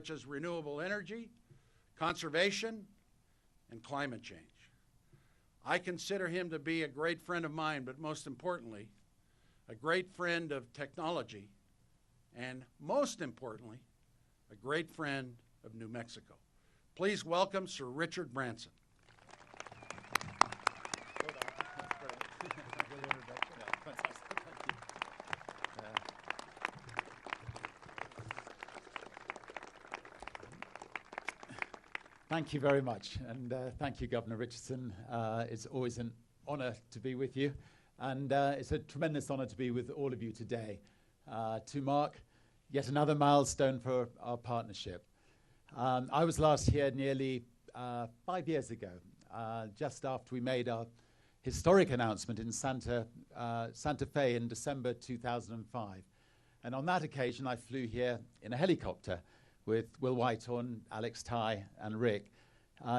such as renewable energy, conservation, and climate change. I consider him to be a great friend of mine, but most importantly, a great friend of technology, and most importantly, a great friend of New Mexico. Please welcome Sir Richard Branson. Thank you very much, and thank you, Governor Richardson. It's always an honor to be with you, and it's a tremendous honor to be with all of you today to mark yet another milestone for our partnership. I was last here nearly 5 years ago, just after we made our historic announcement in Santa Fe in December 2005. And on that occasion, I flew here in a helicopter with Will Whitehorn, Alex Ty, and Rick,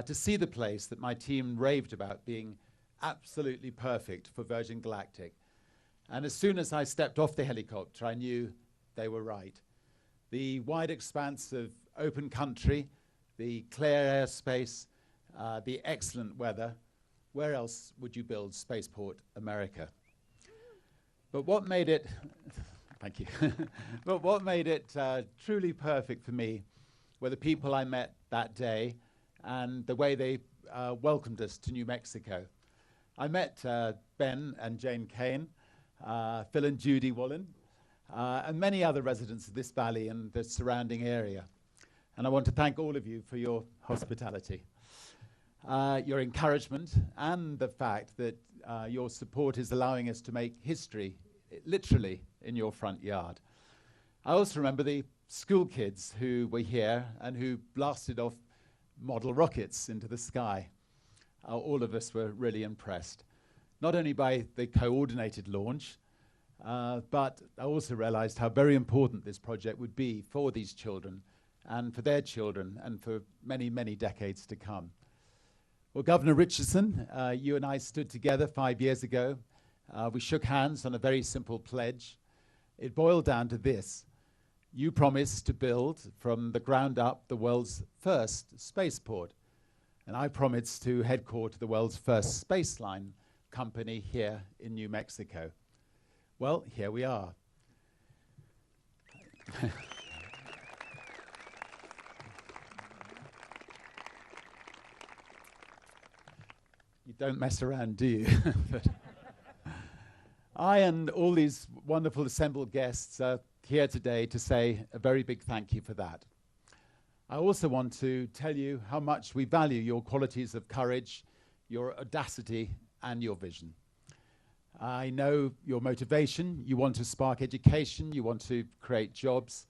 to see the place that my team raved about being absolutely perfect for Virgin Galactic. And as soon as I stepped off the helicopter, I knew they were right. The wide expanse of open country, the clear airspace, the excellent weather, where else would you build Spaceport America? But what made it Thank you. But what made it truly perfect for me were the people I met that day and the way they welcomed us to New Mexico. I met Ben and Jane Kane, Phil and Judy Wallen, and many other residents of this valley and the surrounding area. And I want to thank all of you for your hospitality, your encouragement, and the fact that your support is allowing us to make history, literally, in your front yard. I also remember the school kids who were here and who blasted off model rockets into the sky. All of us were really impressed, not only by the coordinated launch, but I also realized how very important this project would be for these children and for their children and for many, many decades to come. Well, Governor Richardson, you and I stood together 5 years ago. We shook hands on a very simple pledge. It boiled down to this: you promised to build from the ground up the world's first spaceport, and I promised to headquarter the world's first spaceline company here in New Mexico. Well, here we are. You don't mess around, do you? I and all these wonderful assembled guests are here today to say a very big thank you for that. I also want to tell you how much we value your qualities of courage, your audacity, and your vision. I know your motivation. You want to spark education, you want to create jobs,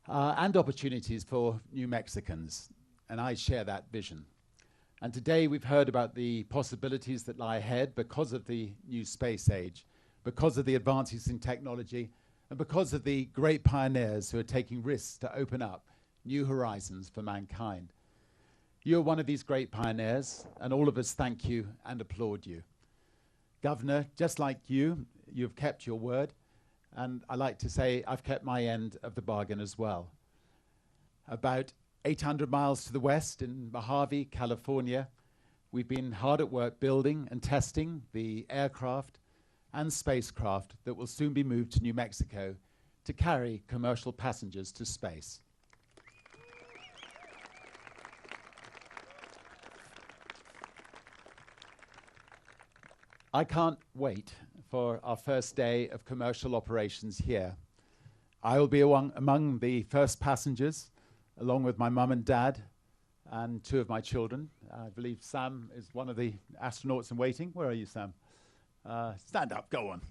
and opportunities for New Mexicans, and I share that vision. And today we've heard about the possibilities that lie ahead because of the new space age, because of the advances in technology, and because of the great pioneers who are taking risks to open up new horizons for mankind. You're one of these great pioneers, and all of us thank you and applaud you. Governor, just like you, you've kept your word, and I like to say I've kept my end of the bargain as well. About 800 miles to the west in Mojave, California, we've been hard at work building and testing the aircraft and spacecraft that will soon be moved to New Mexico to carry commercial passengers to space. I can't wait for our first day of commercial operations here. I will be among the first passengers, along with my mum and dad and two of my children. I believe Sam is one of the astronauts in waiting. Where are you, Sam? Stand up, go on.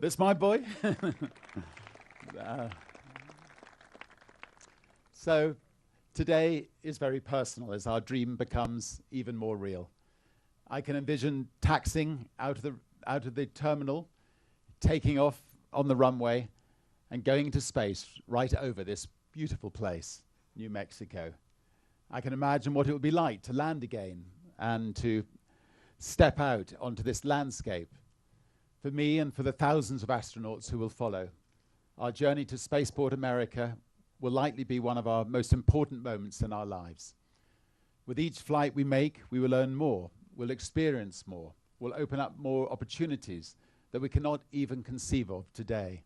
This my boy? So today is very personal as our dream becomes even more real. I can envision taxiing out of the terminal, taking off on the runway, and going into space right over this beautiful place, New Mexico. I can imagine what it would be like to land again and to step out onto this landscape. For me and for the thousands of astronauts who will follow, our journey to Spaceport America will likely be one of our most important moments in our lives. With each flight we make, we will learn more, we'll experience more, we'll open up more opportunities that we cannot even conceive of today.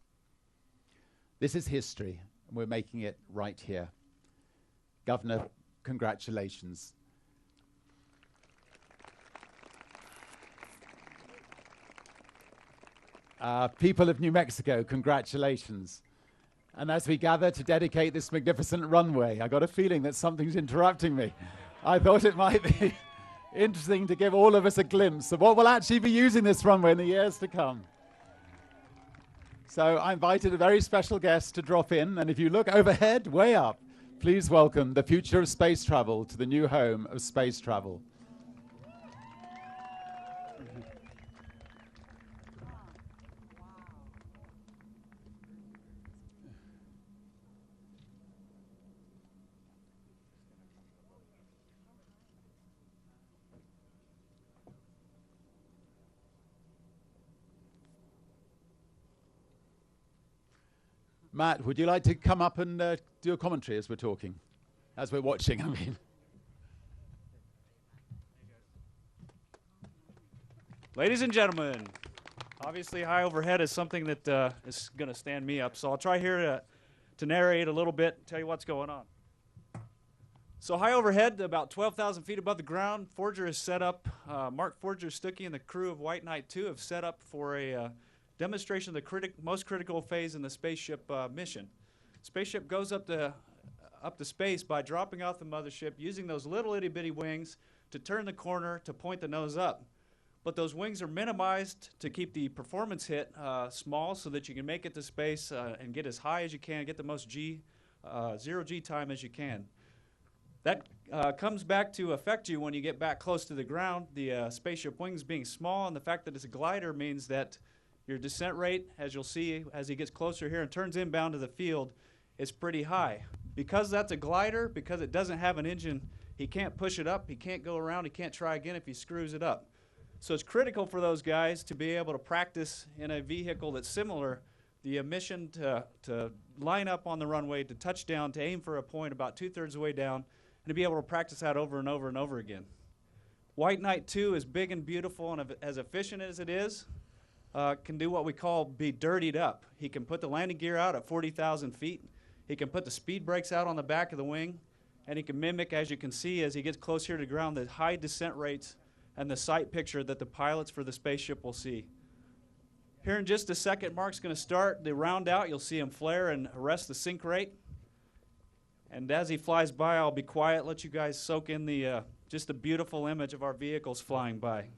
This is history, and we're making it right here. Governor, congratulations. People of New Mexico, congratulations. And as we gather to dedicate this magnificent runway, I got a feeling that something's interrupting me. I thought it might be interesting to give all of us a glimpse of what we'll actually be using this runway in the years to come. So I invited a very special guest to drop in, and if you look overhead, way up, please welcome the future of space travel to the new home of space travel. Matt, would you like to come up and do a commentary as we're talking? As we're watching, I mean. Ladies and gentlemen, obviously high overhead is something that is going to stand me up, so I'll try here to narrate a little bit, tell you what's going on. So high overhead, about 12,000 feet above the ground, Forger is set up, Mark Forger Stuckey and the crew of White Knight 2 have set up for a demonstration of the most critical phase in the spaceship mission. Spaceship goes up to space by dropping off the mothership, using those little itty bitty wings to turn the corner to point the nose up. But those wings are minimized to keep the performance hit small so that you can make it to space and get as high as you can, get the most zero G time as you can. That comes back to affect you when you get back close to the ground. The spaceship wings being small and the fact that it's a glider means that your descent rate, as you'll see as he gets closer here and turns inbound to the field, is pretty high. Because that's a glider, because it doesn't have an engine, he can't push it up, he can't go around, he can't try again if he screws it up. So it's critical for those guys to be able to practice in a vehicle that's similar, the mission to line up on the runway, to touch down, to aim for a point about 2/3 of the way down, and to be able to practice that over and over and over again. White Knight 2 is big and beautiful and as efficient as it is, can do what we call be dirtied up. He can put the landing gear out at 40,000 feet. He can put the speed brakes out on the back of the wing, and he can mimic, as you can see, as he gets close here to the ground, the high descent rates and the sight picture that the pilots for the spaceship will see. Here in just a second, Mark's going to start the round out. You'll see him flare and arrest the sink rate. And as he flies by, I'll be quiet, let you guys soak in the just the beautiful image of our vehicles flying by.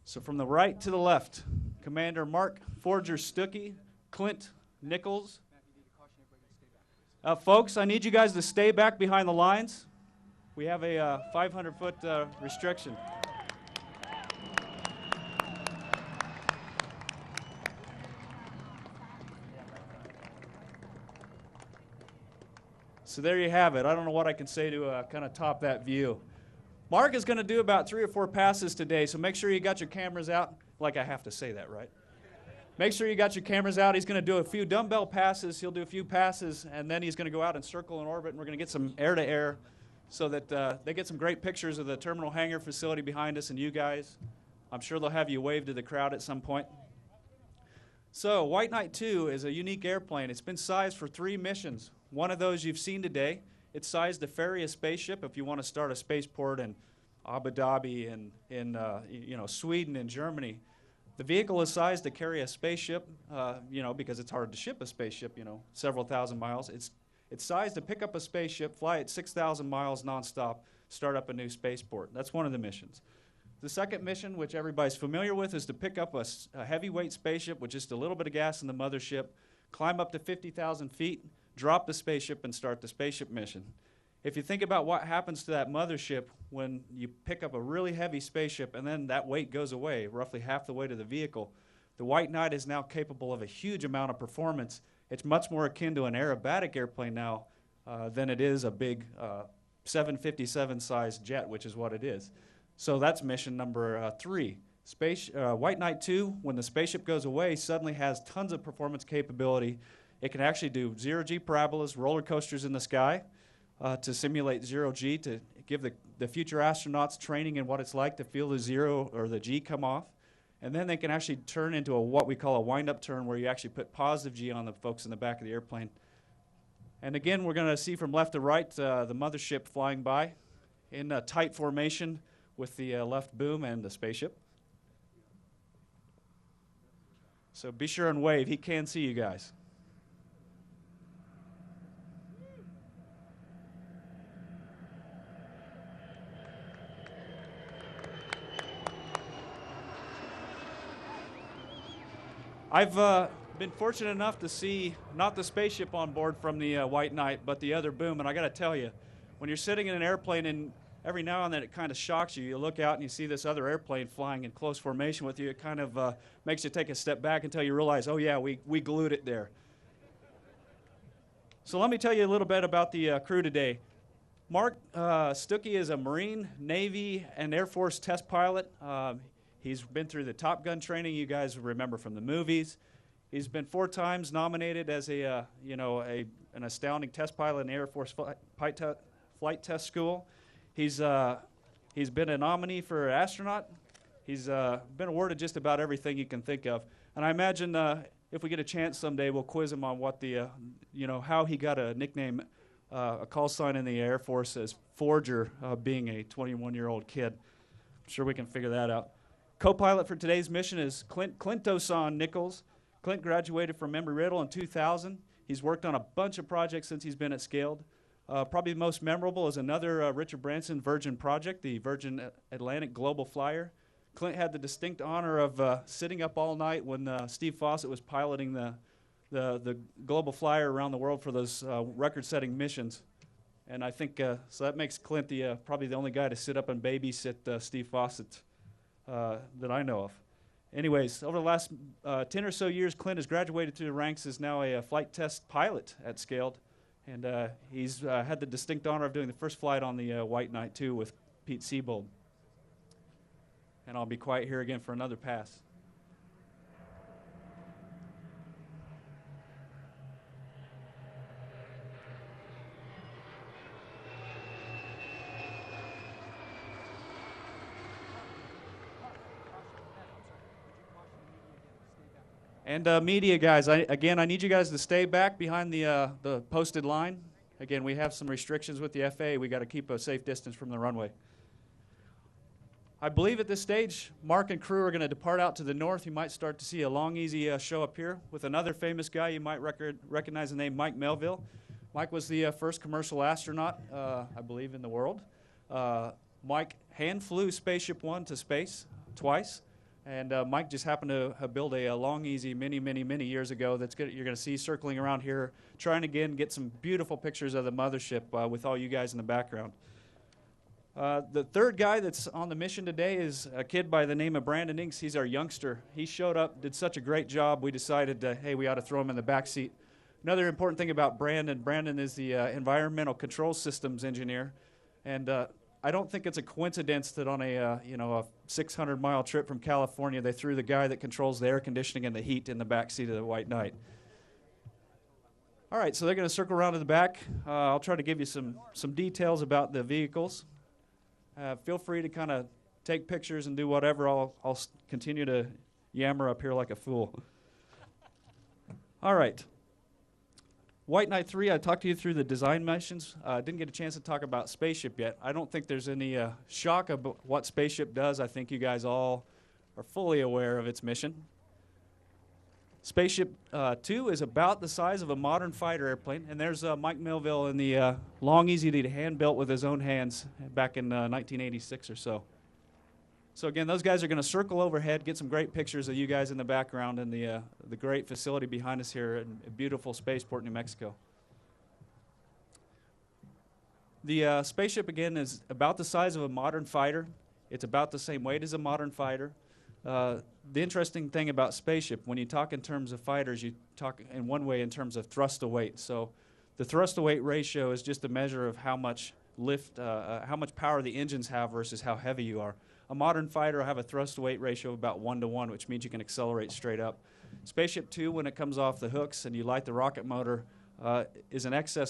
So from the right to the left, Commander Mark Forger Stuckey, Clint Nichols. Folks, I need you guys to stay back behind the lines. We have a 500-foot restriction. So there you have it. I don't know what I can say to kind of top that view. Mark is going to do about 3 or 4 passes today, so make sure you got your cameras out. Like I have to say that, right? Make sure you got your cameras out. He's going to do a few dumbbell passes. He'll do a few passes, and then he's going to go out and circle in orbit, and we're going to get some air-to-air so that they get some great pictures of the terminal hangar facility behind us and you guys. I'm sure they'll have you wave to the crowd at some point. So White Knight 2 is a unique airplane. It's been sized for 3 missions. One of those you've seen today. It's sized to ferry a spaceship if you want to start a spaceport in Abu Dhabi and in Sweden and Germany. The vehicle is sized to carry a spaceship, because it's hard to ship a spaceship, several thousand miles. It's sized to pick up a spaceship, fly at 6,000 miles nonstop, start up a new spaceport. That's one of the missions. The second mission, which everybody's familiar with, is to pick up a heavyweight spaceship with just a little bit of gas in the mothership, climb up to 50,000 feet, drop the spaceship, and start the spaceship mission. If you think about what happens to that mothership when you pick up a really heavy spaceship and then that weight goes away, roughly half the weight of the vehicle, the White Knight is now capable of a huge amount of performance. It's much more akin to an aerobatic airplane now than it is a big 757-sized jet, which is what it is. So that's mission number 3. White Knight 2, when the spaceship goes away, suddenly has tons of performance capability. It can actually do zero-G parabolas, roller coasters in the sky to simulate zero-G, to give the future astronauts training in what it's like to feel the zero or the G come off. And then they can actually turn into what we call a wind-up turn, where you actually put positive G on the folks in the back of the airplane. And again, we're going to see from left to right the mothership flying by in a tight formation with the left boom and the spaceship. So be sure and wave. He can see you guys. I've been fortunate enough to see not the spaceship on board from the White Knight, but the other boom. And I got to tell you, when you're sitting in an airplane and every now and then it kind of shocks you, you look out and you see this other airplane flying in close formation with you, it kind of makes you take a step back until you realize, oh yeah, we glued it there. So let me tell you a little bit about the crew today. Mark Stuckey is a Marine, Navy, and Air Force test pilot. He's been through the Top Gun training you guys remember from the movies. He's been 4 times nominated as an astounding test pilot in the Air Force flight test school. He's been a nominee for astronaut. He's been awarded just about everything you can think of. And I imagine if we get a chance someday, we'll quiz him on what how he got a nickname, a call sign in the Air Force as Forger, being a 21-year-old kid. I'm sure we can figure that out. Co-pilot for today's mission is Clintoson Nichols. Clint graduated from Embry-Riddle in 2000. He's worked on a bunch of projects since he's been at Scaled. Probably the most memorable is another Richard Branson Virgin project, the Virgin Atlantic Global Flyer. Clint had the distinct honor of sitting up all night when Steve Fawcett was piloting the Global Flyer around the world for those record-setting missions. And I think, so that makes Clint probably the only guy to sit up and babysit Steve Fawcett that I know of. Anyways, over the last 10 or so years, Clint has graduated to the ranks as now a flight test pilot at Scaled. And he's had the distinct honor of doing the first flight on the White Knight, too, with Pete Siebold. And I'll be quiet here again for another pass. And media guys, I need you guys to stay back behind the posted line. Again, we have some restrictions with the FAA. We got to keep a safe distance from the runway. I believe at this stage, Mark and crew are going to depart out to the north. You might start to see a long, easy show up here with another famous guy. You might recognize the name Mike Melville. Mike was the first commercial astronaut, I believe, in the world. Mike hand flew Spaceship One to space twice. And Mike just happened to build a long, easy many years ago you're going to see circling around here, trying again get some beautiful pictures of the mothership with all you guys in the background. The third guy that's on the mission today is a kid by the name of Brandon Inks. He's our youngster. He showed up, did such a great job, we decided, hey, we ought to throw him in the back seat. Another important thing about Brandon is the environmental control systems engineer. And I don't think it's a coincidence that on a 600-mile trip from California, they threw the guy that controls the air conditioning and the heat in the back seat of the White Knight. All right, so they're going to circle around to the back. I'll try to give you some details about the vehicles. Feel free to kind of take pictures and do whatever. I'll continue to yammer up here like a fool. All right. White Knight 3, I talked to you through the design missions. Didn't get a chance to talk about Spaceship yet. I don't think there's any shock about what Spaceship does. I think you guys all are fully aware of its mission. Spaceship 2 is about the size of a modern fighter airplane, and there's Mike Melville in the long, easy to hand-built with his own hands back in 1986 or so. So again, those guys are going to circle overhead, get some great pictures of you guys in the background and the great facility behind us here in beautiful Spaceport, New Mexico. The Spaceship, again, is about the size of a modern fighter. It's about the same weight as a modern fighter. The interesting thing about Spaceship, when you talk in terms of fighters, you talk in one way in terms of thrust to weight. So the thrust to weight ratio is just a measure of how much how much power the engines have versus how heavy you are. A modern fighter will have a thrust to weight ratio of about 1 to 1, which means you can accelerate straight up. Spaceship Two, when it comes off the hooks and you light the rocket motor, is an excess